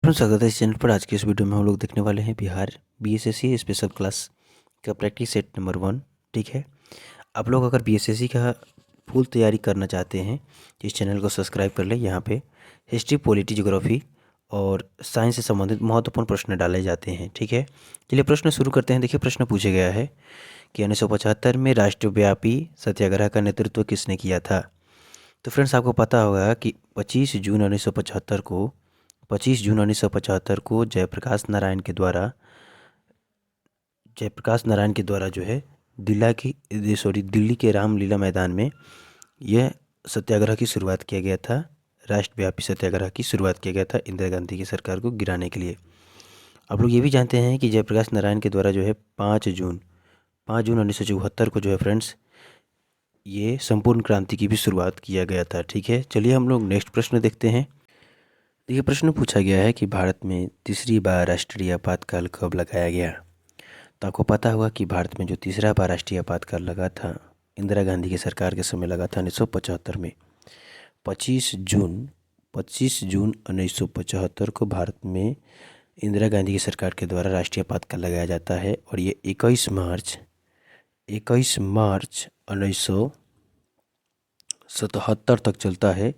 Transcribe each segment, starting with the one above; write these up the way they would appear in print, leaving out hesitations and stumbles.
Friends, स्वागत है इस चैनल पर। आज के इस वीडियो में हम लोग देखने वाले हैं बिहार बीएसएससी स्पेशल क्लास का प्रैक्टिस सेट नंबर 1। ठीक है, आप लोग अगर बीएसएससी का फुल तैयारी करना चाहते हैं तो इस चैनल को सब्सक्राइब कर लें। यहाँ पे हिस्ट्री, पॉलिटी, ज्योग्राफी और साइंस से संबंधित महत्वपूर्ण प्रश्न डाले जाते हैं। ठीक है, चलिए प्रश्न शुरू करते हैं। देखिए, प्रश्न पूछा गया है कि 1975 में राष्ट्रव्यापी सत्याग्रह का नेतृत्व किसने किया था। तो फ्रेंड्स, आपको पता होगा कि 25 जून 1975 को जयप्रकाश नारायण के द्वारा जो है दिल्ली के रामलीला मैदान में यह सत्याग्रह की शुरुआत किया गया था। राष्ट्रव्यापी सत्याग्रह की शुरुआत किया गया था इंदिरा गांधी की सरकार को गिराने के लिए। आप लोग ये भी जानते हैं कि जयप्रकाश नारायण के द्वारा जो है 5 जून 1974 को जो है फ्रेंड्स ये संपूर्ण क्रांति की भी शुरुआत किया गया था। ठीक है, चलिए हम लोग नेक्स्ट प्रश्न देखते हैं। ये प्रश्न पूछा गया है कि भारत में तीसरी बार राष्ट्रीय आपातकाल कब लगाया गया। तो आपको पता होगा कि भारत में जो तीसरा बार राष्ट्रीय आपातकाल लगा था इंदिरा गांधी की सरकार के समय लगा था 1975 में। 25 जून 1975 को भारत में इंदिरा गांधी की सरकार के द्वारा राष्ट्रीय आपातकाल लगाया जाता है और ये 21 मार्च 1977 तक चलता है।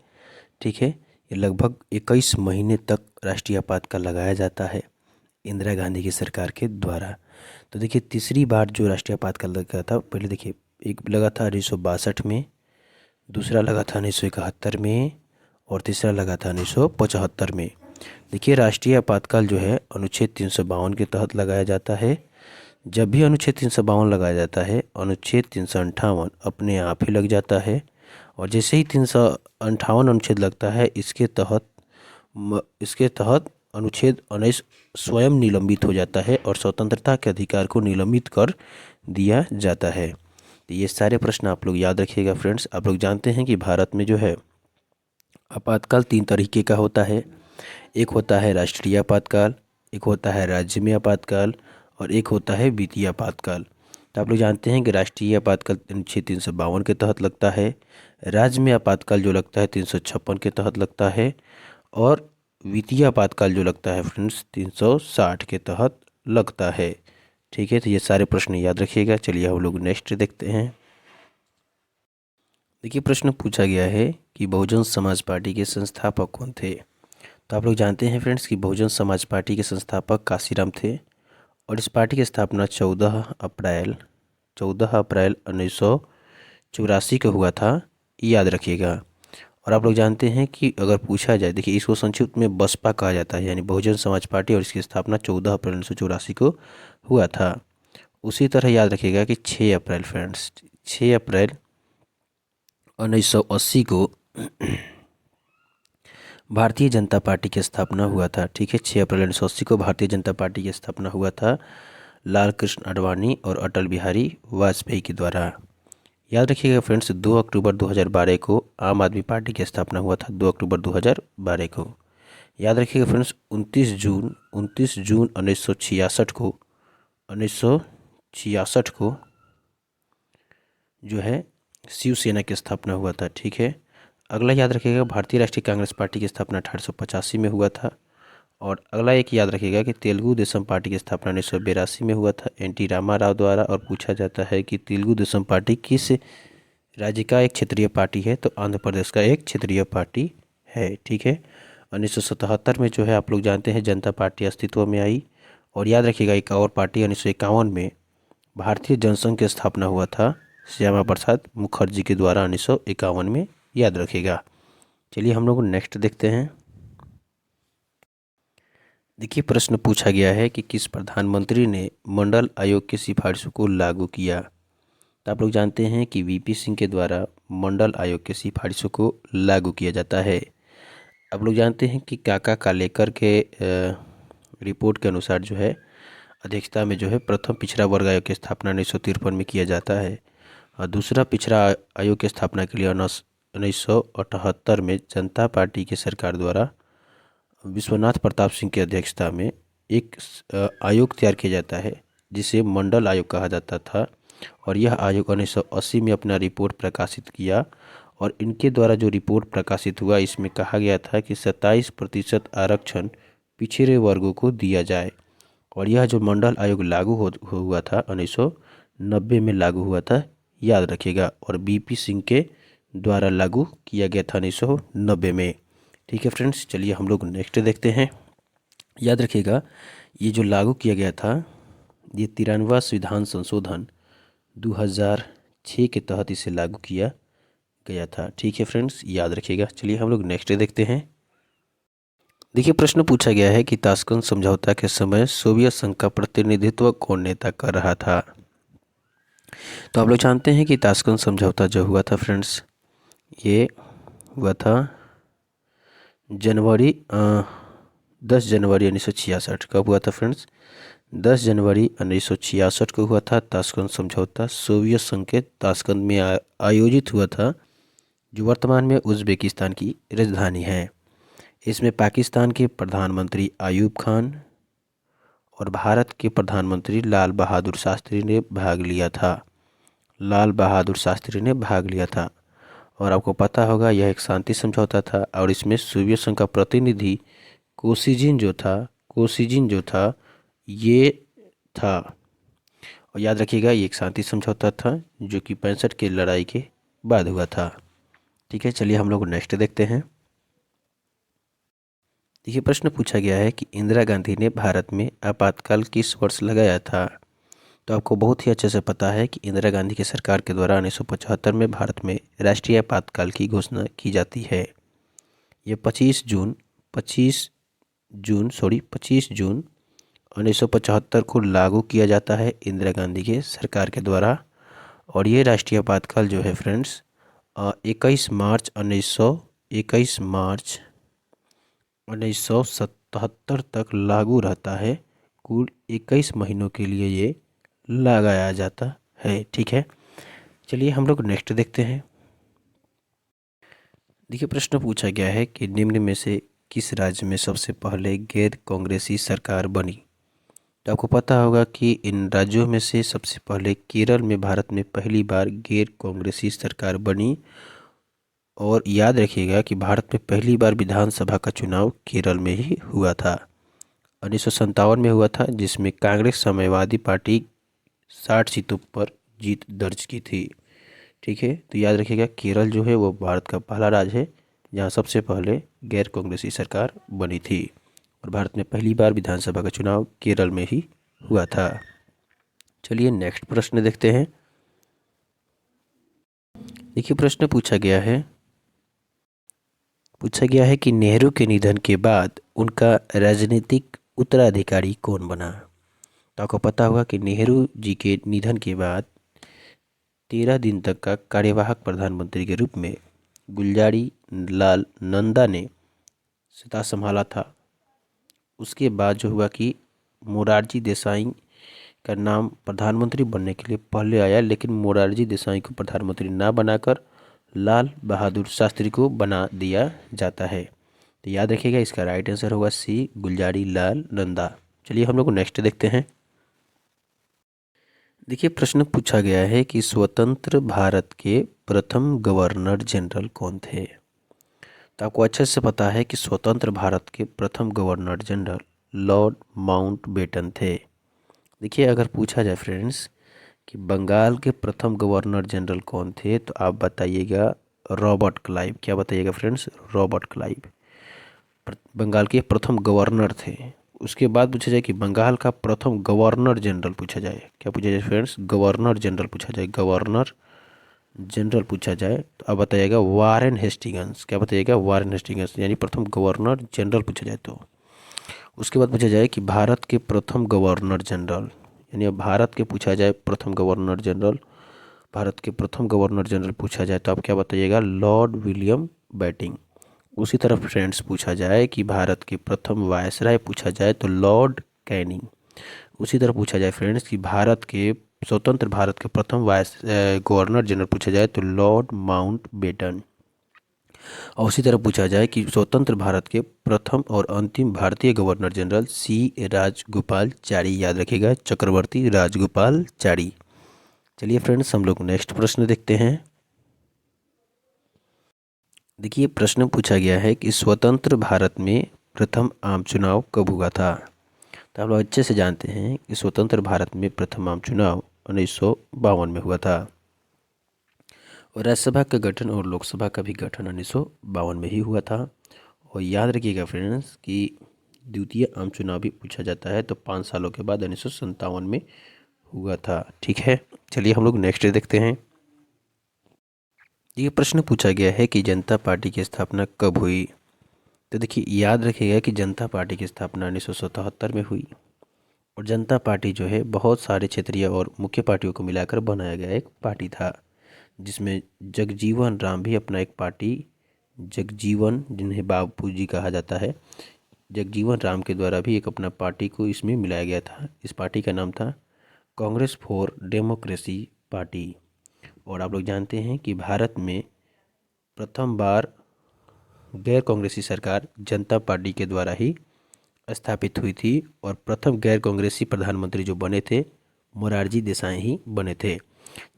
ठीक है, ये लगभग 21 महीने तक राष्ट्रीय आपातकाल लगाया जाता है इंदिरा गांधी की सरकार के द्वारा। तो देखिए, तीसरी बार जो राष्ट्रीय आपातकाल लगा था, पहले देखिए एक लगा था 1962 में, दूसरा लगा था 1971 में और तीसरा लगा था 1975 में। देखिए, राष्ट्रीय आपातकाल जो है अनुच्छेद 352 के तहत लगाया जाता है। जब भी अनुच्छेद 352 लगाया जाता है, अनुच्छेद 358 अपने आप ही लग जाता है और जैसे ही 358 अनुच्छेद लगता है इसके तहत अनुच्छेद 19 स्वयं निलंबित हो जाता है और स्वतंत्रता के अधिकार को निलंबित कर दिया जाता है। तो ये सारे प्रश्न आप लोग याद रखिएगा फ्रेंड्स। आप लोग जानते हैं कि भारत में जो है आपातकाल 3 तरीके का होता है। एक होता है राष्ट्रीय आपातकाल, एक होता है राज्य में आपातकाल और एक होता है वित्तीय आपातकाल। तो आप लोग जानते हैं कि राष्ट्रीय आपातकाल अनुच्छेद 352 के तहत लगता है, राज्य में आपातकाल जो लगता है 356 के तहत लगता है और वित्तीय आपातकाल जो लगता है फ्रेंड्स 360 के तहत लगता है। ठीक है, तो ये सारे प्रश्न याद रखिएगा। चलिए हम लोग नेक्स्ट देखते हैं। देखिए, प्रश्न पूछा गया है कि बहुजन समाज पार्टी के संस्थापक कौन थे। तो आप लोग जानते हैं फ्रेंड्स कि बहुजन समाज पार्टी के संस्थापक काशीराम थे और इस पार्टी की स्थापना 14 अप्रैल 1984 को हुआ था, याद रखिएगा। और आप लोग जानते हैं कि अगर पूछा जाए, देखिए इसको संक्षिप्त में बसपा कहा जाता है, यानी बहुजन समाज पार्टी, और इसकी स्थापना 14 अप्रैल 1984 को हुआ था। उसी तरह याद रखिएगा कि 6 अप्रैल फ्रेंड्स 6 अप्रैल 1980 को भारतीय जनता पार्टी की स्थापना हुआ था। ठीक है, 6 अप्रैल 1980 को भारतीय जनता पार्टी की स्थापना हुआ था लाल कृष्ण आडवाणी और अटल बिहारी वाजपेयी के द्वारा। याद रखिएगा फ्रेंड्स, 2 अक्टूबर 2012 को आम आदमी पार्टी की स्थापना हुआ था। 2 अक्टूबर 2012 को। याद रखिएगा फ्रेंड्स, 29 जून 1966 को जो है शिवसेना की स्थापना हुआ था। ठीक है, अगला याद रखिएगा, भारतीय राष्ट्रीय कांग्रेस पार्टी की स्थापना 1885 में हुआ था। और अगला एक याद रखिएगा कि तेलुगु देशम पार्टी की स्थापना 1982 में हुआ था एन.टी. रामाराव द्वारा। और पूछा जाता है कि तेलुगु देशम पार्टी किस राज्य का एक क्षेत्रीय पार्टी है, तो आंध्र प्रदेश का एक क्षेत्रीय पार्टी है। ठीक है, 1977 में जो है आप लोग जानते हैं जनता पार्टी अस्तित्व में आई। और याद रखिएगा एक और पार्टी 1951 में भारतीय जनसंघ की स्थापना हुआ था श्यामा प्रसाद मुखर्जी के द्वारा 1951 में, याद रखिएगा। चलिए हम लोग नेक्स्ट देखते हैं। देखिए, प्रश्न पूछा गया है कि किस प्रधानमंत्री ने मंडल आयोग की सिफारिशों को लागू किया। तो आप लोग जानते हैं कि वीपी सिंह के द्वारा मंडल आयोग की सिफारिशों को लागू किया जाता है। आप लोग जानते हैं कि काका कालेकर के रिपोर्ट के अनुसार जो है अध्यक्षता में जो है प्रथम पिछड़ा वर्ग आयोग की स्थापना 1953 में किया जाता है और दूसरा पिछड़ा आयोग की स्थापना के लिए 1978 में जनता पार्टी की सरकार द्वारा विश्वनाथ प्रताप सिंह की अध्यक्षता में एक आयोग तैयार किया जाता है जिसे मंडल आयोग कहा जाता था। और यह आयोग 1980 में अपना रिपोर्ट प्रकाशित किया और इनके द्वारा जो रिपोर्ट प्रकाशित हुआ इसमें कहा गया था कि 27% आरक्षण पिछड़े वर्गों को दिया जाए। और यह जो मंडल आयोग लागू हुआ था 1990 में लागू हुआ था, याद रखिएगा। और बीपी सिंह के द्वारा लागू किया गया था 1990 में। ठीक है फ्रेंड्स, चलिए हम लोग नेक्स्ट देखते हैं। याद रखिएगा, ये जो लागू किया गया था, ये 93वां संविधान संशोधन 2006 के तहत इसे लागू किया गया था। ठीक है फ्रेंड्स, याद रखिएगा। चलिए हम लोग नेक्स्ट देखते हैं। देखिए, प्रश्न पूछा गया है कि ताशकंद समझौता के समय सोवियत संघ का प्रतिनिधित्व कौन नेता कर रहा था। तो आप लोग जानते हैं कि ताशकंद समझौता जो हुआ था फ्रेंड्स, ये हुआ था 10 जनवरी 1966। कब हुआ था फ्रेंड्स? 10 जनवरी 1966 को हुआ था ताशकंद समझौता। सोवियत संघ के ताशकंद में आयोजित हुआ था, जो वर्तमान में उज़्बेकिस्तान की राजधानी है। इसमें पाकिस्तान के प्रधानमंत्री अयूब खान और भारत के प्रधानमंत्री लाल बहादुर शास्त्री ने भाग लिया था। लाल बहादुर शास्त्री ने भाग लिया था। और आपको पता होगा, यह एक शांति समझौता था और इसमें सोवियत संघ का प्रतिनिधि कोसिजिन जो था ये था। और याद रखिएगा, ये एक शांति समझौता था जो कि 65 की लड़ाई के बाद हुआ था। ठीक है, चलिए हम लोग नेक्स्ट देखते हैं। देखिए, प्रश्न पूछा गया है कि इंदिरा गांधी ने भारत में आपातकाल किस वर्ष लगाया था। तो आपको बहुत ही अच्छे से पता है कि इंदिरा गांधी की सरकार के द्वारा 1975 में भारत में राष्ट्रीय आपातकाल की घोषणा की जाती है। ये 25 जून 1975 को लागू किया जाता है इंदिरा गांधी के सरकार के द्वारा। और ये राष्ट्रीय आपातकाल जो है फ्रेंड्स 21 मार्च 1977 तक लागू रहता है। कुल 21 महीनों के लिए ये लगाया जाता है। ठीक है, चलिए हम लोग नेक्स्ट देखते हैं। देखिए, प्रश्न पूछा गया है कि निम्न में से किस राज्य में सबसे पहले गैर कांग्रेसी सरकार बनी। तो आपको पता होगा कि इन राज्यों में से सबसे पहले केरल में भारत में पहली बार गैर कांग्रेसी सरकार बनी। और याद रखिएगा कि भारत में पहली बार विधानसभा का चुनाव केरल में ही हुआ था। 1957 में हुआ था, जिसमें कांग्रेस समाजवादी पार्टी 60 सीटों पर जीत दर्ज की थी। ठीक है, तो याद रखिएगा, केरल जो है वो भारत का पहला राज्य है जहाँ सबसे पहले गैर कांग्रेसी सरकार बनी थी। और भारत में पहली बार विधानसभा का चुनाव केरल में ही हुआ था। चलिए नेक्स्ट प्रश्न देखते हैं। देखिए, प्रश्न पूछा गया है कि नेहरू के निधन के बाद उनका राजनीतिक उत्तराधिकारी कौन बना। तो आपको पता होगा कि नेहरू जी के निधन के बाद 13 दिन तक का कार्यवाहक प्रधानमंत्री के रूप में गुलजारी लाल नंदा ने सत्ता संभाला था। उसके बाद जो हुआ कि मोरारजी देसाई का नाम प्रधानमंत्री बनने के लिए पहले आया, लेकिन मोरारजी देसाई को प्रधानमंत्री ना बनाकर लाल बहादुर शास्त्री को बना दिया जाता है। तो याद रखिएगा, इसका राइट आंसर होगा सी, गुलजारी लाल नंदा। चलिए हम लोग नेक्स्ट देखते हैं। देखिए, प्रश्न पूछा गया है कि स्वतंत्र भारत के प्रथम गवर्नर जनरल कौन थे। तो आपको अच्छे से पता है कि स्वतंत्र भारत के प्रथम गवर्नर जनरल लॉर्ड माउंटबेटन थे। देखिए, अगर पूछा जाए फ्रेंड्स कि बंगाल के प्रथम गवर्नर जनरल कौन थे, तो आप बताइएगा रॉबर्ट क्लाइव। क्या बताइएगा फ्रेंड्स? रॉबर्ट क्लाइव बंगाल के प्रथम गवर्नर थे। उसके बाद पूछा जाए कि बंगाल का प्रथम गवर्नर जनरल पूछा जाए, क्या पूछा जाए फ्रेंड्स? गवर्नर जनरल पूछा जाए। गवर्नर जनरल पूछा जाए तो आप बताइएगा वारेन हेस्टिंग्स। क्या बताइएगा? वारेन हेस्टिंग्स, यानी प्रथम गवर्नर जनरल पूछा जाए तो। उसके बाद पूछा जाए कि भारत के प्रथम गवर्नर जनरल, यानी अब भारत के पूछा जाए प्रथम गवर्नर जनरल, भारत के प्रथम गवर्नर जनरल पूछा जाए तो आप क्या बताइएगा? Lord William Bentinck. उसी तरह फ्रेंड्स पूछा जाए कि भारत के प्रथम वायसराय पूछा जाए तो लॉर्ड कैनिंग। उसी तरह पूछा जाए फ्रेंड्स कि स्वतंत्र भारत के प्रथम गवर्नर जनरल पूछा जाए तो लॉर्ड माउंटबेटन। और उसी तरह पूछा जाए कि स्वतंत्र भारत के प्रथम और अंतिम भारतीय गवर्नर जनरल सी राजगोपालाचारी। याद रखिएगा, चक्रवर्ती राजगोपालाचारी। चलिए फ्रेंड्स, हम लोग नेक्स्ट प्रश्न देखते हैं। देखिए, प्रश्न पूछा गया है कि स्वतंत्र भारत में प्रथम आम चुनाव कब हुआ था? तो आप लोग अच्छे से जानते हैं कि स्वतंत्र भारत में प्रथम आम चुनाव 1952 में हुआ था और राज्यसभा का गठन और लोकसभा का भी गठन 1952 में ही हुआ था। और याद रखिएगा फ्रेंड्स कि द्वितीय आम चुनाव भी पूछा जाता है तो 5 सालों के बाद 1957 में हुआ था। ठीक है, चलिए हम लोग नेक्स्ट देखते हैं। ये प्रश्न पूछा गया है कि जनता पार्टी की स्थापना कब हुई? तो देखिए याद रखिएगा कि जनता पार्टी की स्थापना 1977 में हुई और जनता पार्टी जो है बहुत सारे क्षेत्रीय और मुख्य पार्टियों को मिलाकर बनाया गया एक पार्टी था, जिसमें जगजीवन राम भी अपना एक पार्टी, जगजीवन जिन्हें बापू जी कहा जाता है, जगजीवन राम के द्वारा भी एक अपना पार्टी को इसमें मिलाया गया था। इस पार्टी का नाम था कांग्रेस फॉर डेमोक्रेसी पार्टी। और आप लोग जानते हैं कि भारत में प्रथम बार गैर कांग्रेसी सरकार जनता पार्टी के द्वारा ही स्थापित हुई थी और प्रथम गैर कांग्रेसी प्रधानमंत्री जो बने थे मोरारजी देसाई ही बने थे।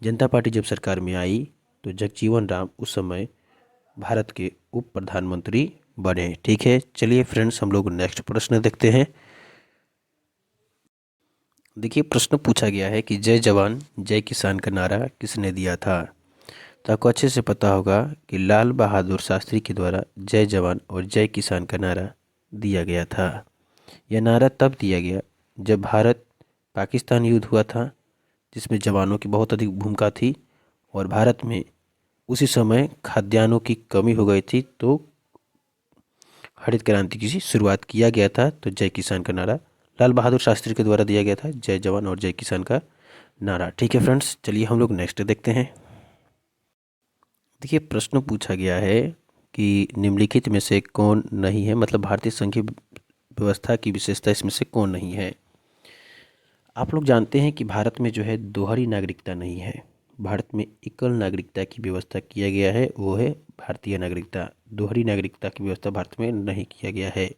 जनता पार्टी जब सरकार में आई तो जगजीवन राम उस समय भारत के उप प्रधानमंत्री बने। ठीक है, चलिए फ्रेंड्स हम लोग नेक्स्ट प्रश्न देखते हैं। देखिए प्रश्न पूछा गया है कि जय जवान जय किसान का नारा किसने दिया था? तो आपको अच्छे से पता होगा कि लाल बहादुर शास्त्री के द्वारा जय जवान और जय किसान का नारा दिया गया था। यह नारा तब दिया गया जब भारत पाकिस्तान युद्ध हुआ था, जिसमें जवानों की बहुत अधिक भूमिका थी और भारत में उसी समय खाद्यान्नों की कमी हो गई थी, तो हरित क्रांति की शुरुआत किया गया था। तो जय किसान का नारा लाल बहादुर शास्त्री के द्वारा दिया गया था, जय जवान और जय किसान का नारा। ठीक है फ्रेंड्स, चलिए हम लोग नेक्स्ट देखते हैं। देखिए प्रश्न पूछा गया है कि निम्नलिखित में से कौन नहीं है, मतलब भारतीय संघीय व्यवस्था की विशेषता इसमें से कौन नहीं है? आप लोग जानते हैं कि भारत में जो है दोहरी नागरिकता नहीं है। भारत में एकल नागरिकता की व्यवस्था किया गया है, वो है भारतीय नागरिकता। दोहरी नागरिकता की व्यवस्था भारत में नहीं किया गया है।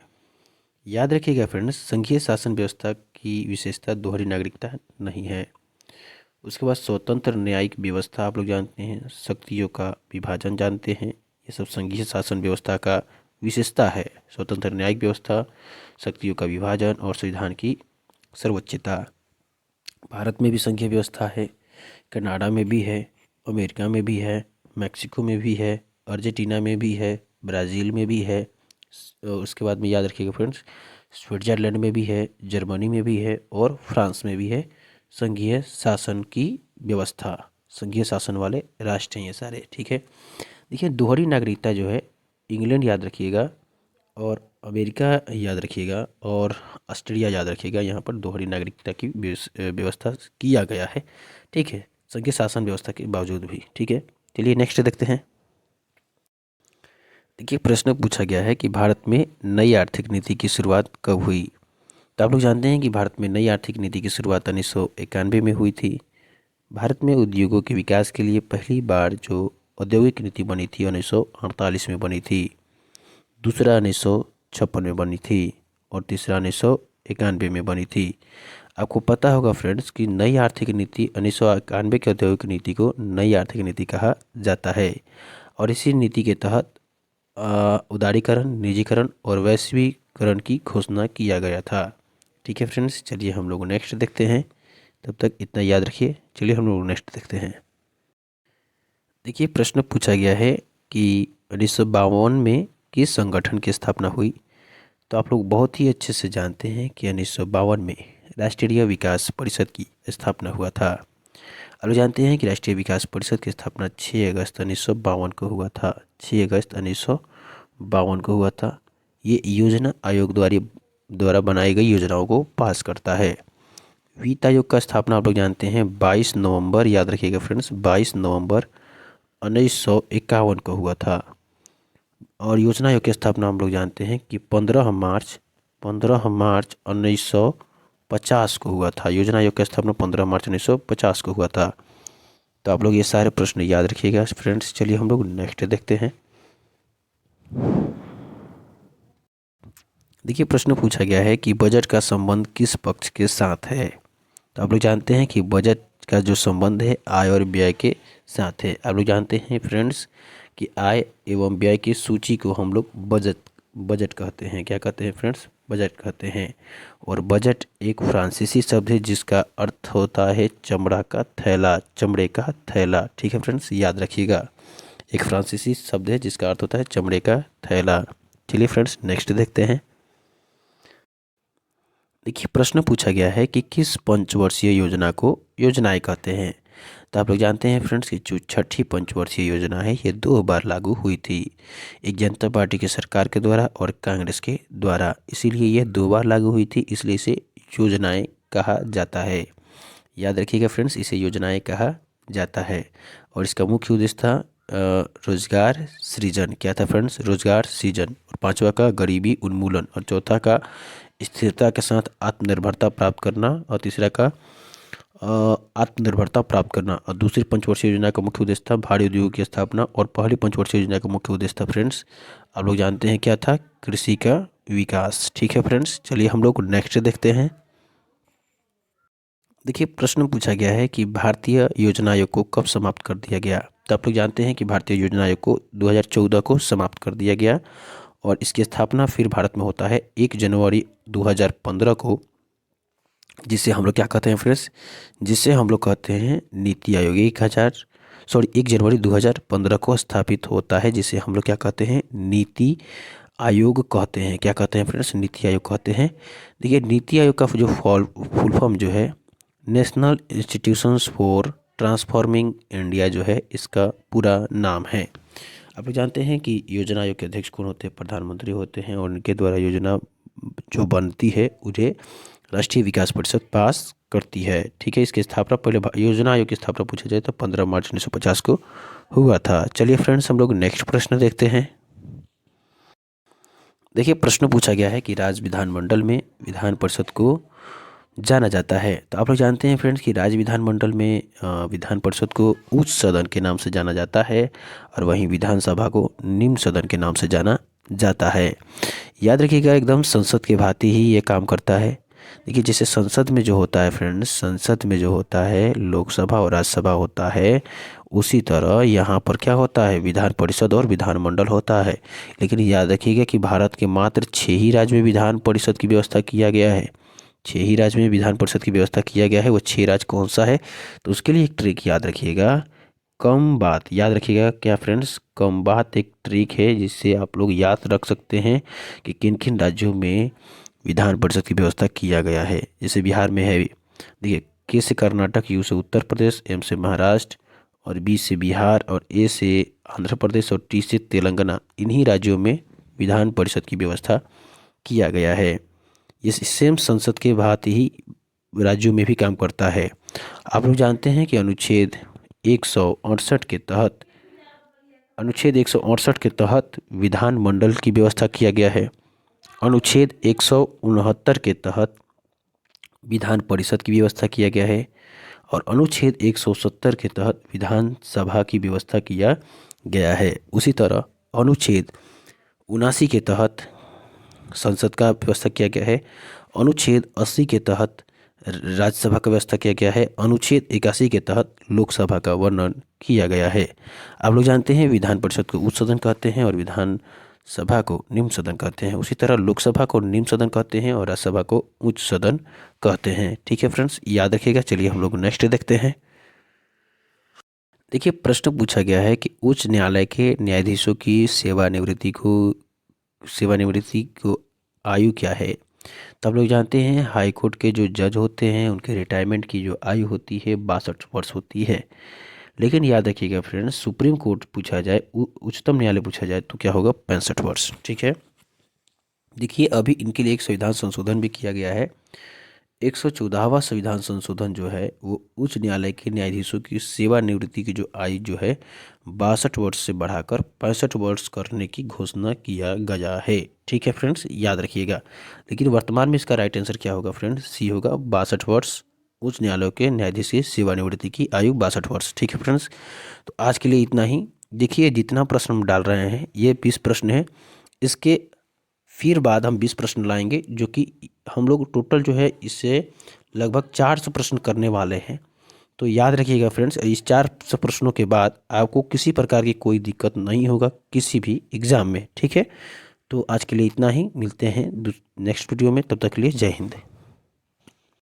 याद रखिएगा फ्रेंड्स, संघीय शासन व्यवस्था की विशेषता दोहरी नागरिकता नहीं है। उसके बाद स्वतंत्र न्यायिक व्यवस्था आप लोग जानते हैं, शक्तियों का विभाजन जानते हैं, ये सब संघीय शासन व्यवस्था का विशेषता है। स्वतंत्र न्यायिक व्यवस्था, शक्तियों का विभाजन और संविधान की सर्वोच्चता। भारत में भी संघीय व्यवस्था है, कनाडा में भी है, अमेरिका में भी है, मैक्सिको में भी है, अर्जेंटीना में भी है, ब्राज़ील में भी है। उसके बाद में याद रखिएगा फ्रेंड्स, स्विट्ज़रलैंड में भी है, जर्मनी में भी है और फ्रांस में भी है संघीय शासन की व्यवस्था। संघीय शासन वाले राष्ट्र हैं ये सारे। ठीक है, देखिए दोहरी नागरिकता जो है, इंग्लैंड याद रखिएगा और अमेरिका याद रखिएगा और ऑस्ट्रेलिया याद रखिएगा, यहाँ पर दोहरी नागरिकता की व्यवस्था किया गया है। ठीक है, संघीय शासन व्यवस्था के बावजूद भी। ठीक है, चलिए नेक्स्ट देखते हैं। देखिए प्रश्न पूछा गया है कि भारत में नई आर्थिक नीति की शुरुआत कब हुई? तो आप लोग जानते हैं कि भारत में नई आर्थिक नीति की शुरुआत 1991 में हुई थी। भारत में उद्योगों के विकास के लिए पहली बार जो औद्योगिक नीति बनी थी 1948 में बनी थी, दूसरा 1956 में बनी थी और तीसरा 1991 में बनी थी। आपको पता होगा फ्रेंड्स कि नई आर्थिक नीति 1991 की औद्योगिक नीति को नई आर्थिक नीति कहा जाता है और इसी नीति के तहत उदारीकरण, निजीकरण और वैश्वीकरण की घोषणा किया गया था। ठीक है फ्रेंड्स, चलिए हम लोग नेक्स्ट देखते हैं। तब तक इतना याद रखिए, चलिए हम लोग नेक्स्ट देखते हैं। देखिए प्रश्न पूछा गया है कि 1952 में किस संगठन की स्थापना हुई? तो आप लोग बहुत ही अच्छे से जानते हैं कि 1952 में राष्ट्रीय विकास परिषद की स्थापना हुआ था। आप लोग जानते हैं कि राष्ट्रीय विकास परिषद की स्थापना 6 अगस्त 1952 को हुआ था। 6 अगस्त 1952 को हुआ था। ये योजना आयोग द्वारा बनाई गई योजनाओं को पास करता है। वित्त आयोग का स्थापना आप लोग जानते हैं 22 नवंबर, याद रखिएगा फ्रेंड्स, 22 नवंबर 1951 को हुआ था। और योजना आयोग की स्थापना हम लोग जानते हैं कि 15 मार्च 1950 को हुआ था। योजना आयोग की स्थापना 15 मार्च 1950 को हुआ था। तो आप लोग ये सारे प्रश्न याद रखिएगा फ्रेंड्स। चलिए हम लोग नेक्स्ट देखते हैं। देखिए प्रश्न पूछा गया है कि बजट का संबंध किस पक्ष के साथ है? तो आप लोग जानते हैं कि बजट का जो संबंध है आय और व्यय के साथ है। आप लोग जानते हैं फ्रेंड्स कि आय एवं व्यय की सूची को हम लोग बजट बजट कहते हैं। क्या कहते हैं फ्रेंड्स? बजट कहते हैं। और बजट एक फ्रांसीसी शब्द है जिसका अर्थ होता है चमड़ा का थैला, चमड़े का थैला। ठीक है फ्रेंड्स, याद रखिएगा, एक फ्रांसीसी शब्द है जिसका अर्थ होता है चमड़े का थैला। चलिए फ्रेंड्स, नेक्स्ट देखते हैं। देखिए, प्रश्न पूछा गया है कि किस पंचवर्षीय योजना को योजनाएं कहते हैं। तो आप लोग जानते हैं फ्रेंड्स कि जो छठी पंचवर्षीय योजना है ये 2 बार लागू हुई थी, एक जनता पार्टी की सरकार के द्वारा और कांग्रेस के द्वारा। इसीलिए यह 2 बार लागू हुई थी, इसलिए इसे योजनाएं कहा जाता है। याद रखिएगा फ्रेंड्स, इसे योजनाएं कहा जाता है। और इसका मुख्य उद्देश्य था रोजगार सृजन। क्या था फ्रेंड्स? रोजगार सृजन। और 5वां का गरीबी उन्मूलन। और चौथा का स्थिरता के साथ आत्मनिर्भरता प्राप्त करना। और तीसरा का आत्मनिर्भरता प्राप्त करना। और दूसरी पंचवर्षीय योजना का मुख्य उद्देश्य था भारी उद्योगों की स्थापना। और पहली पंचवर्षीय योजना का मुख्य उद्देश्य था फ्रेंड्स, आप लोग जानते हैं क्या था? कृषि का विकास। ठीक है फ्रेंड्स, चलिए हम लोग नेक्स्ट देखते हैं। देखिए, प्रश्न पूछा गया है कि भारतीय योजना आयोग को कब समाप्त कर दिया गया। तो आप लोग जानते हैं कि भारतीय योजना आयोग को 2014 को समाप्त कर दिया गया। और इसकी स्थापना फिर भारत में होता है 1 जनवरी 2015 को, जिसे हम लोग क्या कहते हैं फ्रेंड्स? जिसे हम लोग कहते हैं नीति आयोग। 1 जनवरी 2015 को स्थापित होता है, जिसे हम लोग क्या कहते हैं? नीति आयोग कहते हैं। क्या कहते हैं फ्रेंड्स? नीति आयोग कहते हैं। देखिए, नीति आयोग का जो फुल फॉर्म जो है national institutions for transforming India जो है, इसका पूरा नाम है। आप लोग जानते हैं कि योजना आयोग के अध्यक्ष कौन होते हैं? प्रधानमंत्री होते हैं। और उनके द्वारा योजना जो बनती है उन्हें राष्ट्रीय विकास परिषद पास करती है। ठीक है, इसकी स्थापना पहले योजना आयोग की स्थापना पूछा जाए तो 15 मार्च 1950 को हुआ था। चलिए फ्रेंड्स, हम लोग नेक्स्ट प्रश्न देखते हैं। देखिए, प्रश्न पूछा गया है कि राज्य विधानमंडल में विधान परिषद को जाना जाता है। तो आप लोग जानते हैं फ्रेंड्स कि राज्य विधानमंडल में विधान परिषद को उच्च सदन के नाम से जाना जाता है। और वहीं विधानसभा को निम्न सदन के नाम से जाना जाता है। याद रखिएगा, एकदम संसद के भांति ही ये काम करता है। देखिए, जैसे संसद में जो होता है फ्रेंड्स, संसद में जो होता है लोकसभा और राज्यसभा होता है, उसी तरह यहाँ पर क्या होता है? विधान परिषद और विधानमंडल होता है। लेकिन याद रखिएगा कि भारत के मात्र 6 ही राज्य में विधान परिषद की व्यवस्था किया गया है। 6 ही राज्य में विधान परिषद की व्यवस्था किया गया है। वो 6 राज्य कौन सा है? तो उसके लिए एक ट्रिक याद रखिएगा, कम बात। याद रखिएगा क्या फ्रेंड्स? कम बात एक ट्रिक है जिससे आप लोग याद रख सकते हैं कि किन किन राज्यों में विधान परिषद की व्यवस्था किया गया है। जैसे बिहार में है, देखिए, के से कर्नाटक, यू से उत्तर प्रदेश, एम से महाराष्ट्र, और बी से बिहार, और ए से आंध्र प्रदेश, और टी से तेलंगाना। इन्हीं राज्यों में विधान परिषद की व्यवस्था किया गया है। ये सेम संसद के भांति ही राज्यों में भी काम करता है। आप लोग जानते हैं कि अनुच्छेद 168 के तहत विधानमंडल की व्यवस्था किया गया है। अनुच्छेद 169 के तहत विधान परिषद की व्यवस्था किया गया है। और अनुच्छेद 170 के तहत विधानसभा की व्यवस्था किया गया है। उसी तरह अनुच्छेद 79 के तहत संसद का व्यवस्था किया गया है। अनुच्छेद 80 के तहत राज्यसभा का व्यवस्था किया गया है। अनुच्छेद 81 के तहत लोकसभा का वर्णन किया गया है। आप लोग जानते हैं विधान परिषद को उच्च सदन कहते हैं और विधानसभा को निम्न सदन कहते हैं। उसी तरह लोकसभा को निम्न सदन कहते हैं और राज्यसभा को उच्च सदन कहते हैं। ठीक है फ्रेंड्स, याद रखिएगा। चलिए हम लोग नेक्स्ट देखते हैं। देखिए, प्रश्न पूछा गया है कि उच्च न्यायालय के न्यायाधीशों की सेवानिवृत्ति को आयु क्या है। तो आप लोग जानते हैं हाई कोर्ट के जो जज होते हैं उनके रिटायरमेंट की जो आयु होती है 62 वर्ष होती है। लेकिन याद रखिएगा फ्रेंड्स, सुप्रीम कोर्ट पूछा जाए, उच्चतम न्यायालय पूछा जाए तो क्या होगा? 65 वर्ष। ठीक है, देखिए, अभी इनके लिए एक संविधान संशोधन भी किया गया है। 114वां संविधान संशोधन जो है वो उच्च न्यायालय के न्यायाधीशों की सेवानिवृत्ति की जो आयु जो है 62 वर्ष से बढ़ाकर 65 वर्ष करने की घोषणा किया गया है। ठीक है फ्रेंड्स, याद रखिएगा। लेकिन वर्तमान में इसका राइट आंसर क्या होगा फ्रेंड्स? सी होगा, 62 वर्ष। उच्च न्यायालय के न्यायाधीश की सेवानिवृत्ति की आयु 62 वर्ष। ठीक है फ्रेंड्स, तो आज के लिए इतना ही। देखिए, जितना प्रश्न हम डाल रहे हैं ये 20 प्रश्न है। इसके फिर बाद हम 20 प्रश्न लाएंगे, जो कि हम लोग टोटल जो है इससे लगभग 400 प्रश्न करने वाले हैं। तो याद रखिएगा फ्रेंड्स, इस 400 प्रश्नों के बाद आपको किसी प्रकार की कोई दिक्कत नहीं होगा किसी भी एग्ज़ाम में। ठीक है, तो आज के लिए इतना ही, मिलते हैं नेक्स्ट वीडियो में, तब तक के लिए जय हिंद।